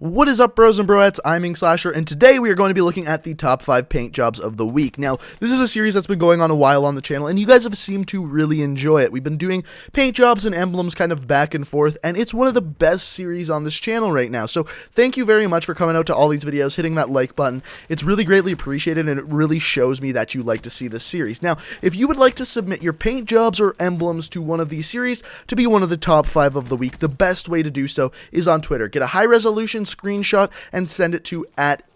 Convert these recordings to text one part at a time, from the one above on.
What is up, bros and broettes? I'm Inkslasher, and today we are going to be looking at the top 5 paint jobs of the week. Now, this is a series that's been going on a while on the channel, and you guys have seemed to really enjoy it. We've been doing paint jobs and emblems kind of back and forth, and it's one of the best series on this channel right now. So, thank you very much for coming out to all these videos, hitting that like button. It's really greatly appreciated, and it really shows me that you like to see this series. Now, if you would like to submit your paint jobs or emblems to one of these series to be one of the top 5 of the week, the best way to do so is on Twitter. Get a high-resolution screenshot and send it to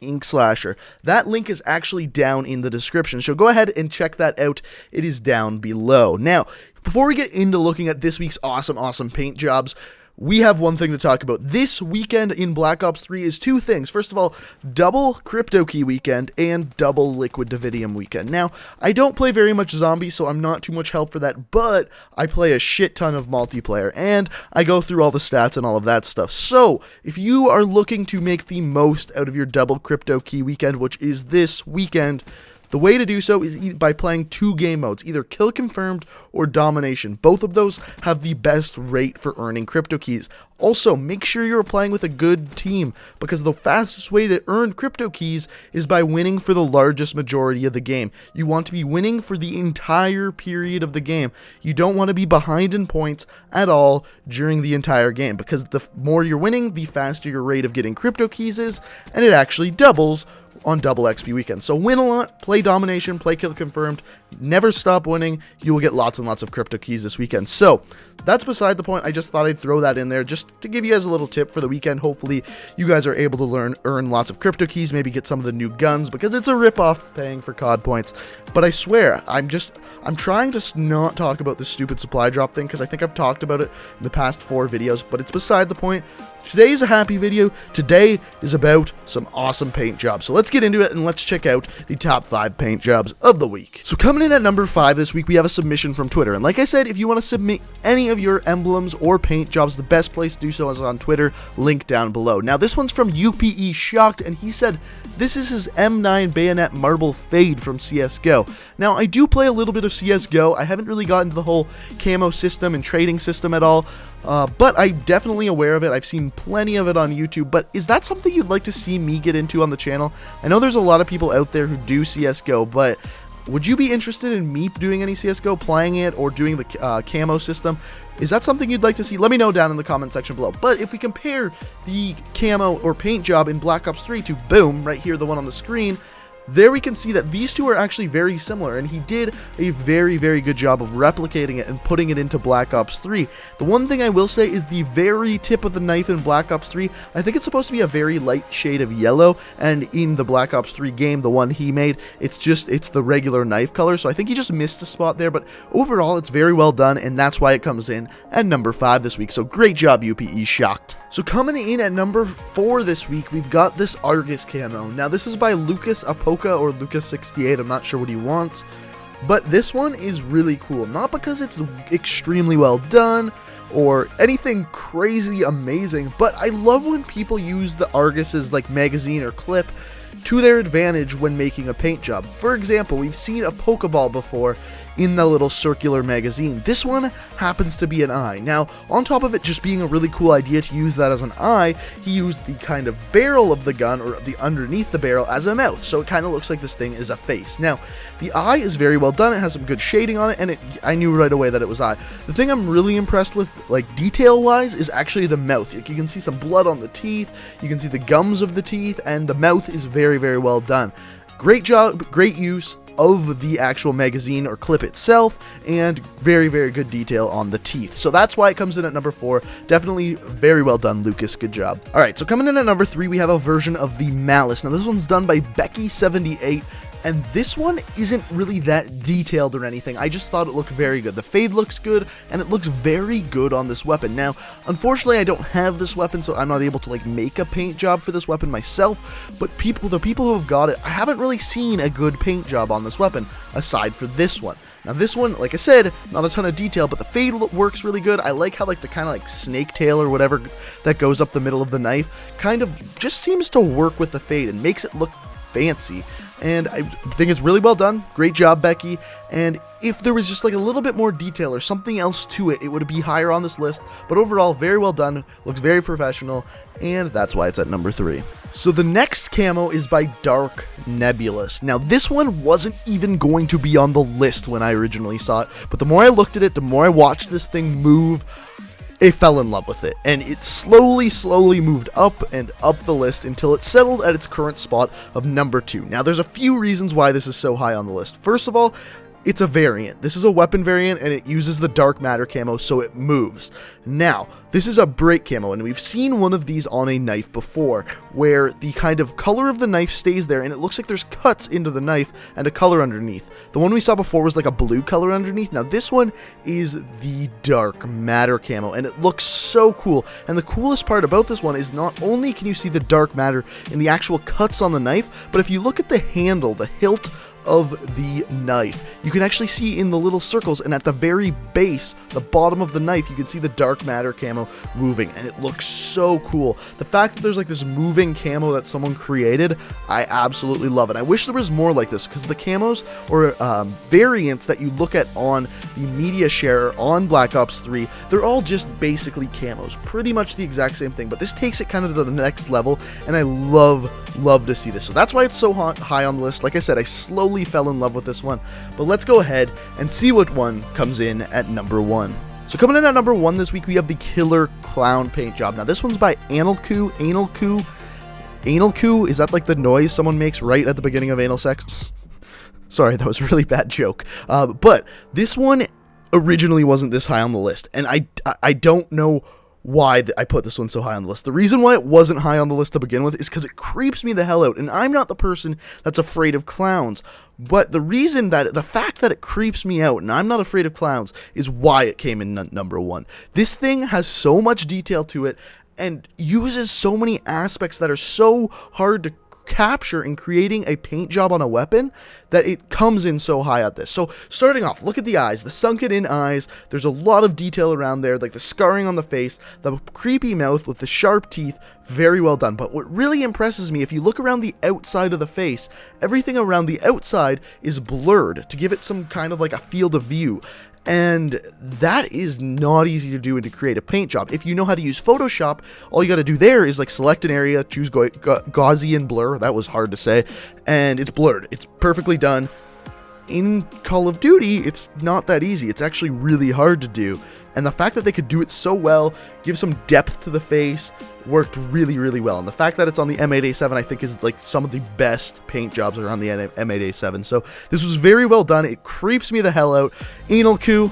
@Inkslasher. That link is actually down in the description, so go ahead and check that out. It is down below. Now, before we get into looking at this week's awesome paint jobs, we have one thing to talk about. This weekend in Black Ops 3 is two things. First of all, double Crypto Key weekend and double Liquid Davidium weekend. Now, I don't play very much zombies, so I'm not too much help for that, but I play a shit ton of multiplayer, and I go through all the stats and all of that stuff. So, if you are looking to make the most out of your double Crypto Key weekend, which is this weekend, the way to do so is by playing 2 game modes, either Kill Confirmed or Domination. Both of those have the best rate for earning crypto keys. Also, make sure you're playing with a good team, because the fastest way to earn crypto keys is by winning for the largest majority of the game. You want to be winning for the entire period of the game. You don't want to be behind in points at all during the entire game, because the more you're winning, the faster your rate of getting crypto keys is, and it actually doubles on double XP weekend. So win a lot, play Domination, play Kill Confirmed, never stop winning. You will get lots and lots of crypto keys this weekend. So that's beside the point. I just thought I'd throw that in there just to give you guys a little tip for the weekend. Hopefully you guys are able to earn lots of crypto keys, maybe get some of the new guns, because it's a rip-off paying for COD points. But I swear, I'm trying to not talk about this stupid supply drop thing, because I think I've talked about it in the past 4 videos, but it's beside the point. Today is a happy video. Today is about some awesome paint jobs. So let's get into it and let's check out the top 5 paint jobs of the week. So coming in at number 5 this week, we have a submission from Twitter. And like I said, if you want to submit any of your emblems or paint jobs, the best place to do so is on Twitter, link down below. Now this one's from UPE Shocked, and he said this is his M9 Bayonet Marble Fade from CSGO. Now I do play a little bit of CSGO. I haven't really gotten to the whole camo system and trading system at all. But I'm definitely aware of it. I've seen plenty of it on YouTube, but is that something you'd like to see me get into on the channel? I know there's a lot of people out there who do CSGO, but would you be interested in me doing any CSGO, playing it, or doing the camo system? Is that something you'd like to see? Let me know down in the comment section below. But if we compare the camo or paint job in Black Ops 3 to, boom, right here, the one on the screen, there we can see that these two are actually very similar, and he did a very good job of replicating it and putting it into Black Ops 3. The one thing I will say is the very tip of the knife in Black Ops 3, I think it's supposed to be a very light shade of yellow, and in the Black Ops 3 game, the one he made, it's the regular knife color, so I think he just missed a spot there, but overall, it's very well done, and that's why it comes in at number 5 this week, so great job, UPE Shocked. So coming in at number 4 this week, we've got this Argus camo. Now this is by Lucas Apoca or Lucas68, I'm not sure what he wants, but this one is really cool. Not because it's extremely well done or anything crazy amazing, but I love when people use the Argus's like magazine or clip to their advantage when making a paint job. For example, we've seen a Pokeball before in the little circular magazine. This one happens to be an eye. Now, on top of it just being a really cool idea to use that as an eye, he used the kind of barrel of the gun, or the underneath the barrel, as a mouth, so it kind of looks like this thing is a face. Now, the eye is very well done, it has some good shading on it, and I knew right away that it was eye. The thing I'm really impressed with, like detail-wise, is actually the mouth. Like, you can see some blood on the teeth, you can see the gums of the teeth, and the mouth is very well done. Great job, great use of the actual magazine or clip itself, and very good detail on the teeth. So that's why it comes in at number 4. Definitely very well done, Lucas. Good job. Alright, so coming in at number 3, we have a version of the Malice. Now this one's done by Becky78. And this one isn't really that detailed or anything. I just thought it looked very good. The fade looks good, and it looks very good on this weapon. Now, unfortunately, I don't have this weapon, so I'm not able to like make a paint job for this weapon myself. But the people who have got it, I haven't really seen a good paint job on this weapon aside for this one. Now this one, like I said, not a ton of detail, but the fade works really good. I like how like the kind of like snake tail or whatever that goes up the middle of the knife kind of just seems to work with the fade and makes it look fancy. and I think it's really well done. Great job, Becky. And if there was just like a little bit more detail or something else to it, it would be higher on this list. But overall, very well done, looks very professional, and that's why it's at number 3. So the next camo is by Dark Nebulous. Now this one wasn't even going to be on the list when I originally saw it, but the more I looked at it, the more I watched this thing move, I fell in love with it, and it slowly moved up and up the list until it settled at its current spot of number 2. Now there's a few reasons why this is so high on the list. First of all, it's a variant. This is a weapon variant, and it uses the dark matter camo, so it moves. Now, this is a break camo, and we've seen one of these on a knife before, where the kind of color of the knife stays there, and it looks like there's cuts into the knife and a color underneath. The one we saw before was like a blue color underneath. Now, this one is the dark matter camo, and it looks so cool. And the coolest part about this one is not only can you see the dark matter in the actual cuts on the knife, but if you look at the handle, the hilt of the knife, you can actually see in the little circles, and at the very base, the bottom of the knife, you can see the dark matter camo moving, and it looks so cool. The fact that there's like this moving camo that someone created, I absolutely love it. I wish there was more like this, because the camos or variants that you look at on the media share on Black Ops 3, they're all just basically camos, pretty much the exact same thing, but this takes it kind of to the next level, and I love to see this. So that's why it's so high on the list. Like I said, I slowly fell in love with this one, but let's go ahead and see what one comes in at number 1. So coming in at number 1 this week, we have the Killer Clown paint job. Now this one's by Analku. Is that like the noise someone makes right at the beginning of anal sex? Sorry, that was a really bad joke. But this one originally wasn't this high on the list, and I don't know why I put this one so high on the list. The reason why it wasn't high on the list to begin with is because it creeps me the hell out, and I'm not the person that's afraid of clowns. But the fact that it creeps me out and I'm not afraid of clowns is why it came in number 1. This thing has so much detail to it and uses so many aspects that are so hard to capture in creating a paint job on a weapon that it comes in so high at this. So starting off, look at the eyes, the sunken in eyes. There's a lot of detail around there, like the scarring on the face, the creepy mouth with the sharp teeth. Very well done. But what really impresses me, if you look around the outside of the face, everything around the outside is blurred to give it some kind of like a field of view. And that is not easy to do and to create a paint job. If you know how to use Photoshop, all you got to do there is like select an area, choose Gaussian blur, that was hard to say, and it's blurred. It's perfectly done. In Call of Duty, it's not that easy. It's actually really hard to do. And the fact that they could do it so well, give some depth to the face, worked really well. And the fact that it's on the M8A7, I think, is like some of the best paint jobs around the M8A7. So this was very well done. It creeps me the hell out. Anal Coup,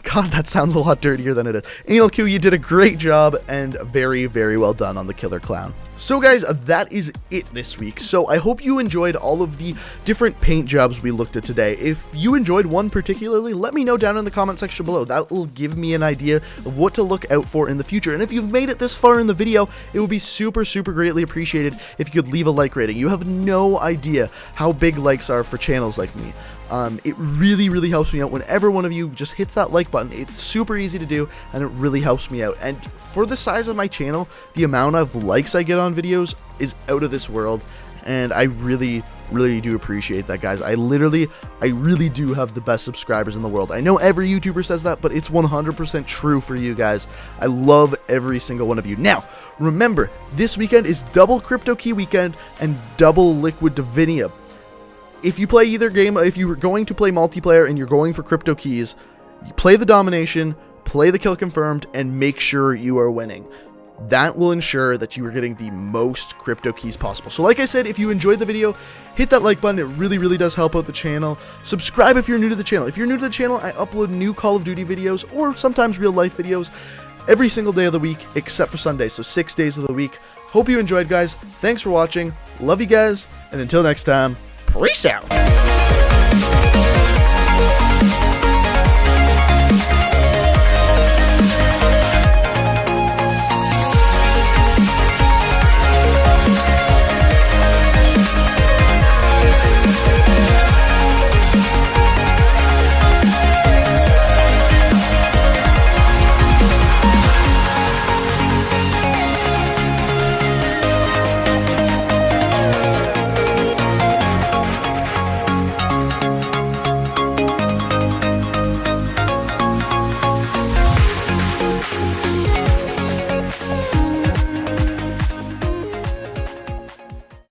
God, that sounds a lot dirtier than it is. Anal Coup, you did a great job, and very well done on the Killer Clown. So guys, that is it this week. So I hope you enjoyed all of the different paint jobs we looked at today. If you enjoyed one particularly, let me know down in the comment section below. That will give me an idea of what to look out for in the future. And if you've made it this far in the video, it would be super greatly appreciated if you could leave a like rating. You have no idea how big likes are for channels like me. It really helps me out whenever one of you just hits that like button. It's super easy to do, and it really helps me out. And for the size of my channel, the amount of likes I get on videos is out of this world, and I really do appreciate that, guys. I really do have the best subscribers in the world. I know every YouTuber says that, but it's 100% true for you guys. I love every single one of you. Now, remember, this weekend is double Crypto Key weekend and double Liquid Divinia. If you play either game, if you're going to play multiplayer and you're going for crypto keys, you play the domination, play the kill confirmed, and make sure you are winning. That will ensure that you are getting the most crypto keys possible. So like I said, if you enjoyed the video, hit that like button. It really does help out the channel. Subscribe if you're new to the channel. If you're new to the channel, I upload new Call of Duty videos or sometimes real life videos every single day of the week except for Sundays, so 6 days of the week. Hope you enjoyed, guys. Thanks for watching. Love you guys, and until next time, peace out.